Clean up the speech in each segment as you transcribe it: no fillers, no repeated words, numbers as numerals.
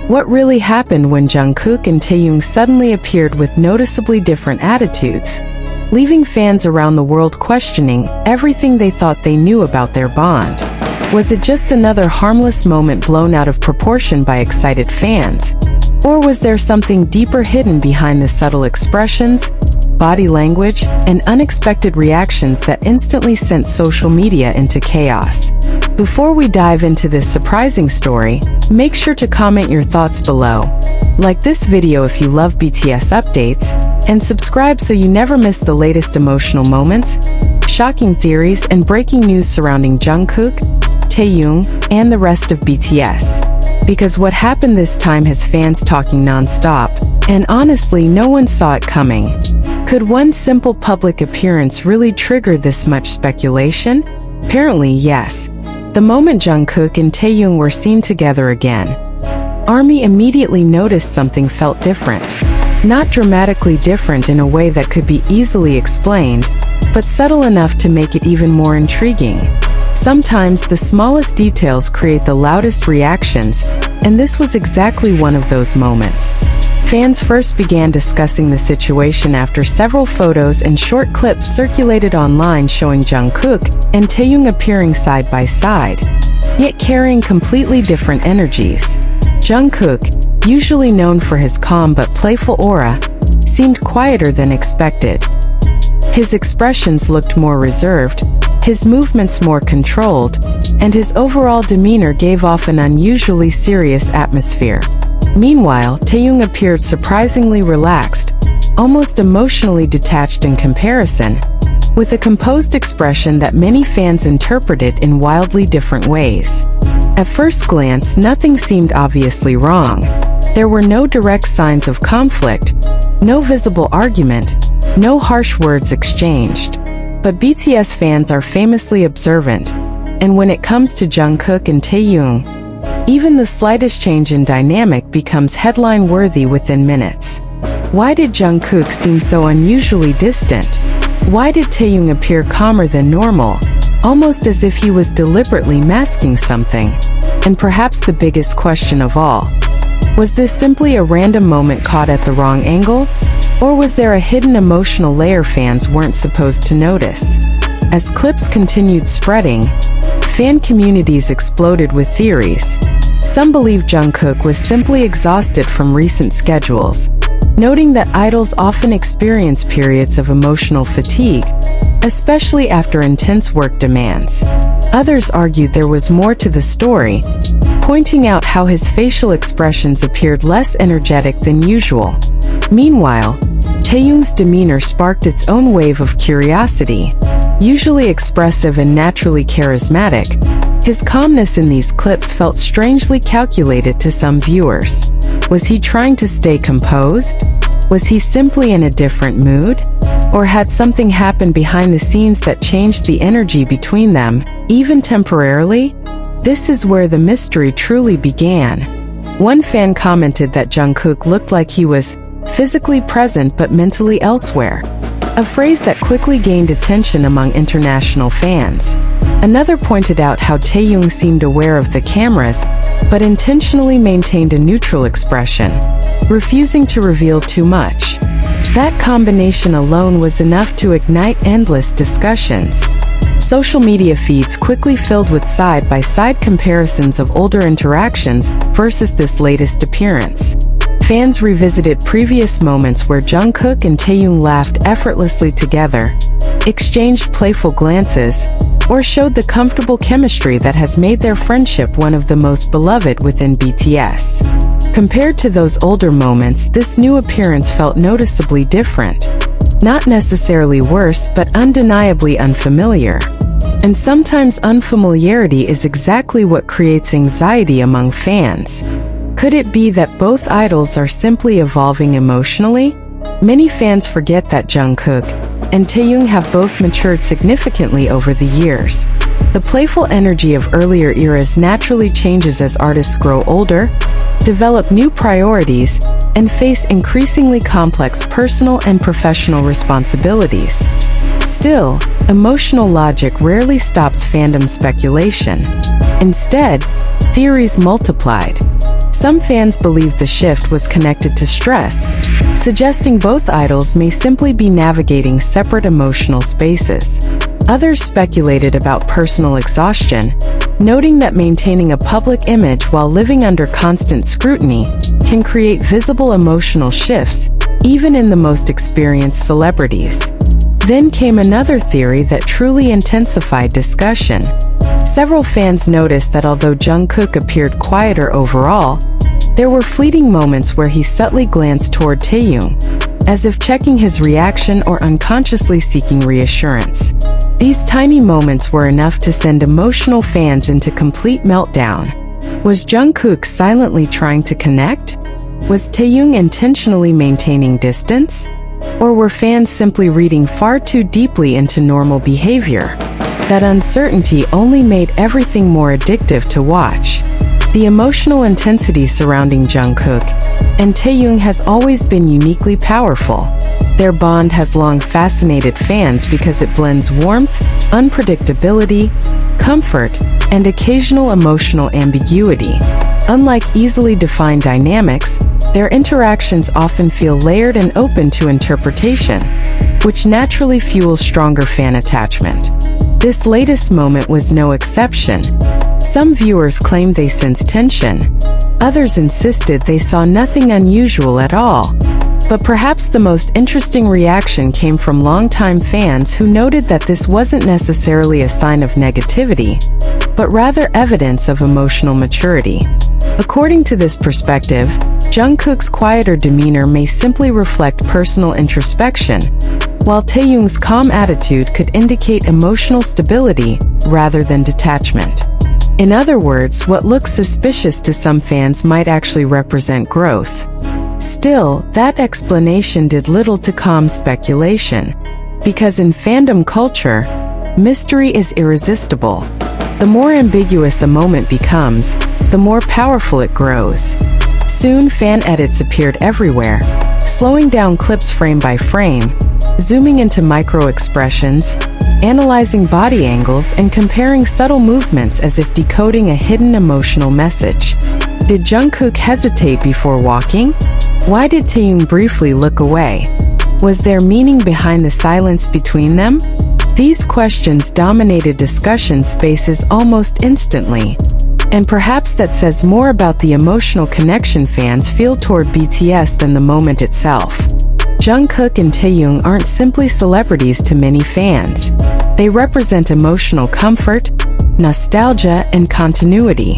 What really happened when Jungkook and Taehyung suddenly appeared with noticeably different attitudes, leaving fans around the world questioning everything they thought they knew about their bond? Was it just another harmless moment blown out of proportion by excited fans? Or was there something deeper hidden behind the subtle expressions, body language, and unexpected reactions that instantly sent social media into chaos? Before we dive into this surprising story, make sure to comment your thoughts below. Like this video if you love BTS updates, and subscribe so you never miss the latest emotional moments, shocking theories, and breaking news surrounding Jungkook, Taehyung, and the rest of BTS. Because what happened this time has fans talking non-stop, and honestly no one saw it coming. Could one simple public appearance really trigger this much speculation? Apparently yes. The moment Jungkook and Taehyung were seen together again, ARMY immediately noticed something felt different. Not dramatically different in a way that could be easily explained, but subtle enough to make it even more intriguing. Sometimes the smallest details create the loudest reactions, and this was exactly one of those moments. Fans first began discussing the situation after several photos and short clips circulated online showing Jungkook and Taehyung appearing side by side, yet carrying completely different energies. Jungkook, usually known for his calm but playful aura, seemed quieter than expected. His expressions looked more reserved, his movements more controlled, and his overall demeanor gave off an unusually serious atmosphere. Meanwhile, Taehyung appeared surprisingly relaxed, almost emotionally detached in comparison, with a composed expression that many fans interpreted in wildly different ways. At first glance, nothing seemed obviously wrong. There were no direct signs of conflict, no visible argument, no harsh words exchanged. But BTS fans are famously observant, and when it comes to Jungkook and Taehyung, even the slightest change in dynamic becomes headline-worthy within minutes. Why did Jungkook seem so unusually distant? Why did Taehyung appear calmer than normal, almost as if he was deliberately masking something? And perhaps the biggest question of all, was this simply a random moment caught at the wrong angle? Or was there a hidden emotional layer fans weren't supposed to notice? As clips continued spreading, fan communities exploded with theories. Some believe Jungkook was simply exhausted from recent schedules, noting that idols often experience periods of emotional fatigue, especially after intense work demands. Others argued there was more to the story, pointing out how his facial expressions appeared less energetic than usual. Meanwhile, Taehyung's demeanor sparked its own wave of curiosity. Usually expressive and naturally charismatic, his calmness in these clips felt strangely calculated to some viewers. Was he trying to stay composed? Was he simply in a different mood? Or had something happened behind the scenes that changed the energy between them, even temporarily? This is where the mystery truly began. One fan commented that Jungkook looked like he was physically present but mentally elsewhere, a phrase that quickly gained attention among international fans. Another pointed out how Taehyung seemed aware of the cameras, but intentionally maintained a neutral expression, refusing to reveal too much. That combination alone was enough to ignite endless discussions. Social media feeds quickly filled with side-by-side comparisons of older interactions versus this latest appearance. Fans revisited previous moments where Jungkook and Taehyung laughed effortlessly together, exchanged playful glances, or showed the comfortable chemistry that has made their friendship one of the most beloved within BTS. Compared to those older moments, this new appearance felt noticeably different. Not necessarily worse, but undeniably unfamiliar. And sometimes unfamiliarity is exactly what creates anxiety among fans. Could it be that both idols are simply evolving emotionally? Many fans forget that Jungkook and Taehyung have both matured significantly over the years. The playful energy of earlier eras naturally changes as artists grow older, develop new priorities, and face increasingly complex personal and professional responsibilities. Still, emotional logic rarely stops fandom speculation. Instead, theories multiplied. Some fans believed the shift was connected to stress, suggesting both idols may simply be navigating separate emotional spaces. Others speculated about personal exhaustion, noting that maintaining a public image while living under constant scrutiny can create visible emotional shifts, even in the most experienced celebrities. Then came another theory that truly intensified discussion. Several fans noticed that although Jungkook appeared quieter overall, there were fleeting moments where he subtly glanced toward Taehyung, as if checking his reaction or unconsciously seeking reassurance. These tiny moments were enough to send emotional fans into complete meltdown. Was Jungkook silently trying to connect? Was Taehyung intentionally maintaining distance? Or were fans simply reading far too deeply into normal behavior? That uncertainty only made everything more addictive to watch. The emotional intensity surrounding Jungkook and Taehyung has always been uniquely powerful. Their bond has long fascinated fans because it blends warmth, unpredictability, comfort, and occasional emotional ambiguity. Unlike easily defined dynamics, their interactions often feel layered and open to interpretation, which naturally fuels stronger fan attachment. This latest moment was no exception. Some viewers claimed they sensed tension. Others insisted they saw nothing unusual at all. But perhaps the most interesting reaction came from longtime fans who noted that this wasn't necessarily a sign of negativity, but rather evidence of emotional maturity. According to this perspective, Jungkook's quieter demeanor may simply reflect personal introspection, while Taehyung's calm attitude could indicate emotional stability rather than detachment. In other words, what looks suspicious to some fans might actually represent growth. Still, that explanation did little to calm speculation, because in fandom culture, mystery is irresistible. The more ambiguous a moment becomes, the more powerful it grows. Soon, fan edits appeared everywhere, slowing down clips frame by frame, zooming into micro-expressions, analyzing body angles, and comparing subtle movements as if decoding a hidden emotional message. Did Jungkook hesitate before walking? Why did Taehyung briefly look away? Was there meaning behind the silence between them? These questions dominated discussion spaces almost instantly. And perhaps that says more about the emotional connection fans feel toward BTS than the moment itself. Jungkook and Taehyung aren't simply celebrities to many fans. They represent emotional comfort, nostalgia, and continuity.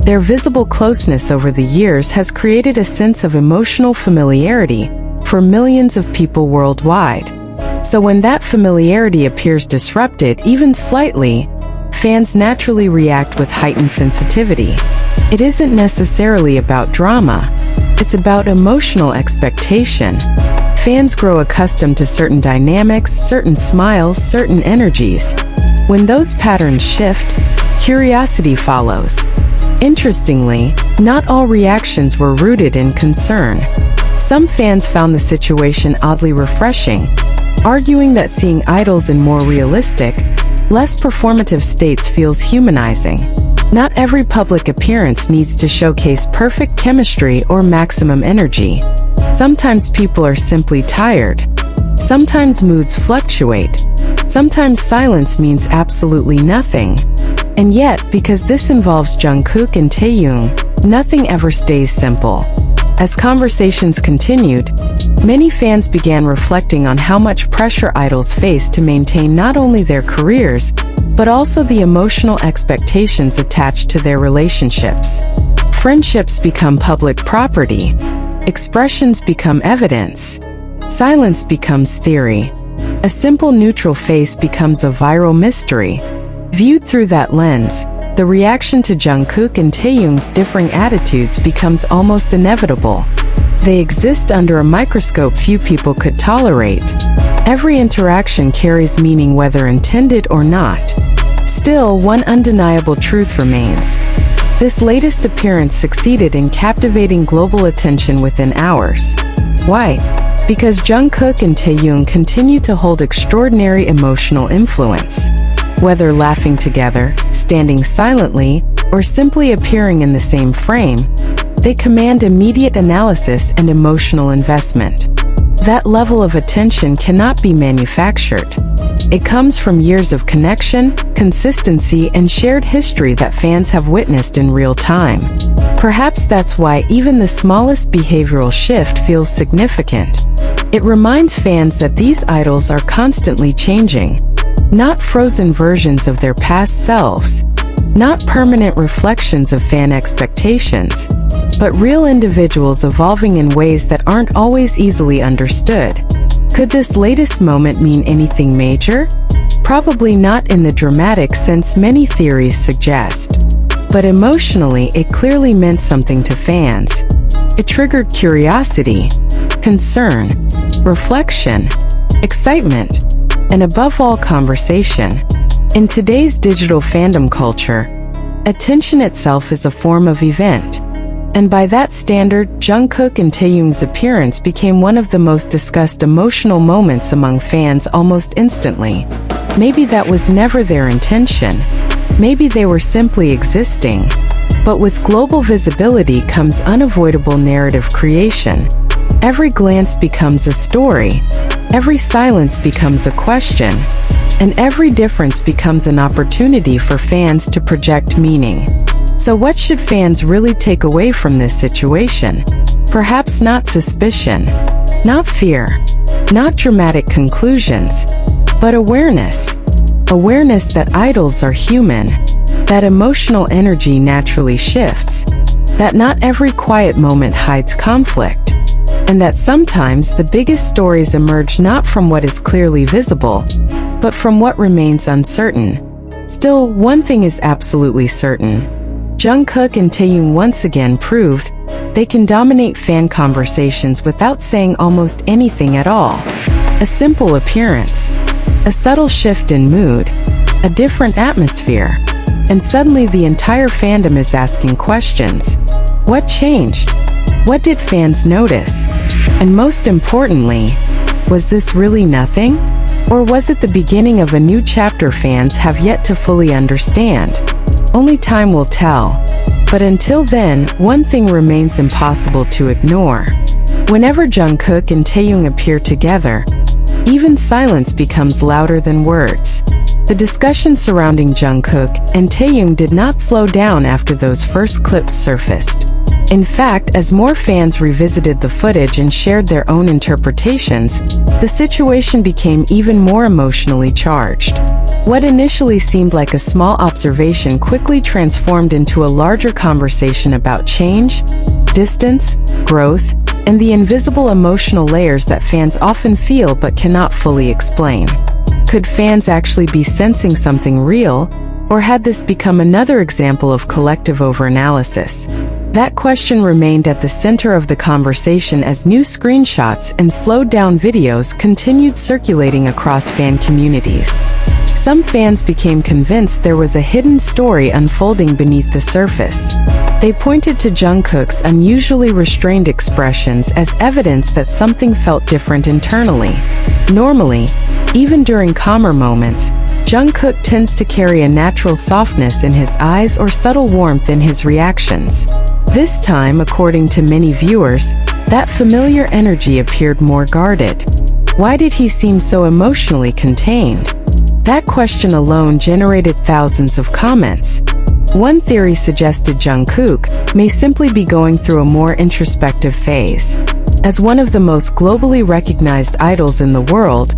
Their visible closeness over the years has created a sense of emotional familiarity for millions of people worldwide. So when that familiarity appears disrupted, even slightly, fans naturally react with heightened sensitivity. It isn't necessarily about drama. It's about emotional expectation. Fans grow accustomed to certain dynamics, certain smiles, certain energies. When those patterns shift, curiosity follows. Interestingly, not all reactions were rooted in concern. Some fans found the situation oddly refreshing, arguing that seeing idols in more realistic, less performative states feels humanizing. Not every public appearance needs to showcase perfect chemistry or maximum energy. Sometimes people are simply tired. Sometimes moods fluctuate. Sometimes silence means absolutely nothing. And yet, because this involves Jungkook and Taehyung, nothing ever stays simple. As conversations continued, many fans began reflecting on how much pressure idols face to maintain not only their careers, but also the emotional expectations attached to their relationships. Friendships become public property. Expressions become evidence. Silence becomes theory. A simple neutral face becomes a viral mystery. Viewed through that lens, the reaction to Jungkook and Taehyung's differing attitudes becomes almost inevitable. They exist under a microscope few people could tolerate. Every interaction carries meaning whether intended or not. Still, one undeniable truth remains. This latest appearance succeeded in captivating global attention within hours. Why? Because Jungkook and Taehyung continue to hold extraordinary emotional influence. Whether laughing together, standing silently, or simply appearing in the same frame, They command immediate analysis and emotional investment. That level of attention cannot be manufactured. It comes from years of connection, consistency, and shared history that fans have witnessed in real time. Perhaps that's why even the smallest behavioral shift feels significant. It reminds fans that these idols are constantly changing, not frozen versions of their past selves, not permanent reflections of fan expectations, but real individuals evolving in ways that aren't always easily understood. Could this latest moment mean anything major? Probably not in the dramatic sense many theories suggest. But emotionally, it clearly meant something to fans. It triggered curiosity, concern, reflection, excitement, and above all, conversation. In today's digital fandom culture, attention itself is a form of event. And by that standard, Jungkook and Taehyung's appearance became one of the most discussed emotional moments among fans almost instantly. Maybe that was never their intention. Maybe they were simply existing. But with global visibility comes unavoidable narrative creation. Every glance becomes a story. Every silence becomes a question. And every difference becomes an opportunity for fans to project meaning. So what should fans really take away from this situation? Perhaps not suspicion, not fear, not dramatic conclusions, but awareness. Awareness that idols are human, that emotional energy naturally shifts, that not every quiet moment hides conflict, and that sometimes the biggest stories emerge not from what is clearly visible, but from what remains uncertain. Still, one thing is absolutely certain. Jungkook and Taehyung once again proved they can dominate fan conversations without saying almost anything at all. A simple appearance, a subtle shift in mood, a different atmosphere, and suddenly the entire fandom is asking questions. What changed? What did fans notice? And most importantly, was this really nothing? Or was it the beginning of a new chapter fans have yet to fully understand? Only time will tell. But until then, one thing remains impossible to ignore. Whenever Jungkook and Taehyung appear together, even silence becomes louder than words. The discussion surrounding Jungkook and Taehyung did not slow down after those first clips surfaced. In fact, as more fans revisited the footage and shared their own interpretations, the situation became even more emotionally charged. What initially seemed like a small observation quickly transformed into a larger conversation about change, distance, growth, and the invisible emotional layers that fans often feel but cannot fully explain. Could fans actually be sensing something real, or had this become another example of collective overanalysis? That question remained at the center of the conversation as new screenshots and slowed-down videos continued circulating across fan communities. Some fans became convinced there was a hidden story unfolding beneath the surface. They pointed to Jungkook's unusually restrained expressions as evidence that something felt different internally. Normally, even during calmer moments, Jungkook tends to carry a natural softness in his eyes or subtle warmth in his reactions. This time, according to many viewers, that familiar energy appeared more guarded. Why did he seem so emotionally contained? That question alone generated thousands of comments. One theory suggested Jungkook may simply be going through a more introspective phase. As one of the most globally recognized idols in the world,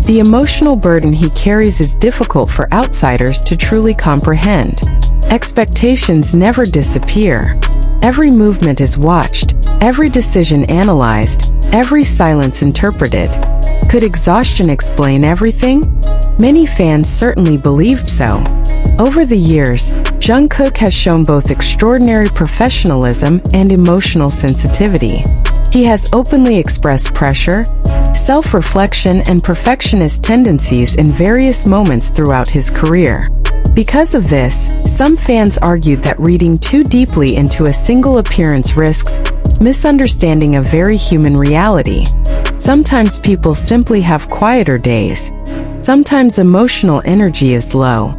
the emotional burden he carries is difficult for outsiders to truly comprehend. Expectations never disappear. Every movement is watched, every decision analyzed, every silence interpreted. Could exhaustion explain everything? Many fans certainly believed so. Over the years, Jungkook has shown both extraordinary professionalism and emotional sensitivity. He has openly expressed pressure, self-reflection, and perfectionist tendencies in various moments throughout his career. Because of this, some fans argued that reading too deeply into a single appearance risks misunderstanding a very human reality. Sometimes people simply have quieter days. Sometimes emotional energy is low.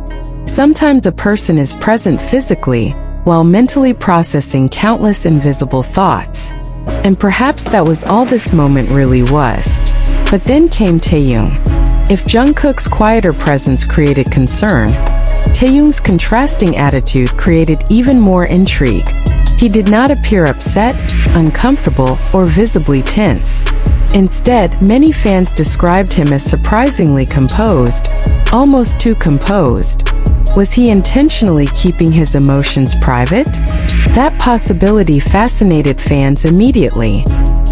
Sometimes a person is present physically, while mentally processing countless invisible thoughts. And perhaps that was all this moment really was. But then came Taehyung. If Jungkook's quieter presence created concern, Taehyung's contrasting attitude created even more intrigue. He did not appear upset, uncomfortable, or visibly tense. Instead, many fans described him as surprisingly composed, almost too composed. Was he intentionally keeping his emotions private? That possibility fascinated fans immediately.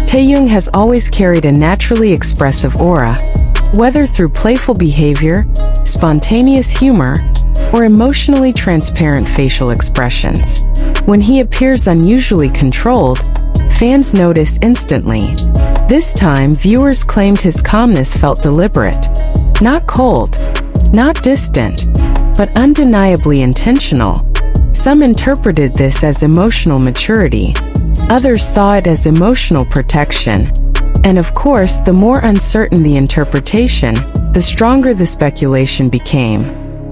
Taehyung has always carried a naturally expressive aura, whether through playful behavior, spontaneous humor, or emotionally transparent facial expressions. When he appears unusually controlled, fans notice instantly. This time, viewers claimed his calmness felt deliberate. Not cold, not distant, but undeniably intentional. Some interpreted this as emotional maturity. Others saw it as emotional protection. And of course, the more uncertain the interpretation, the stronger the speculation became.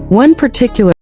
One particular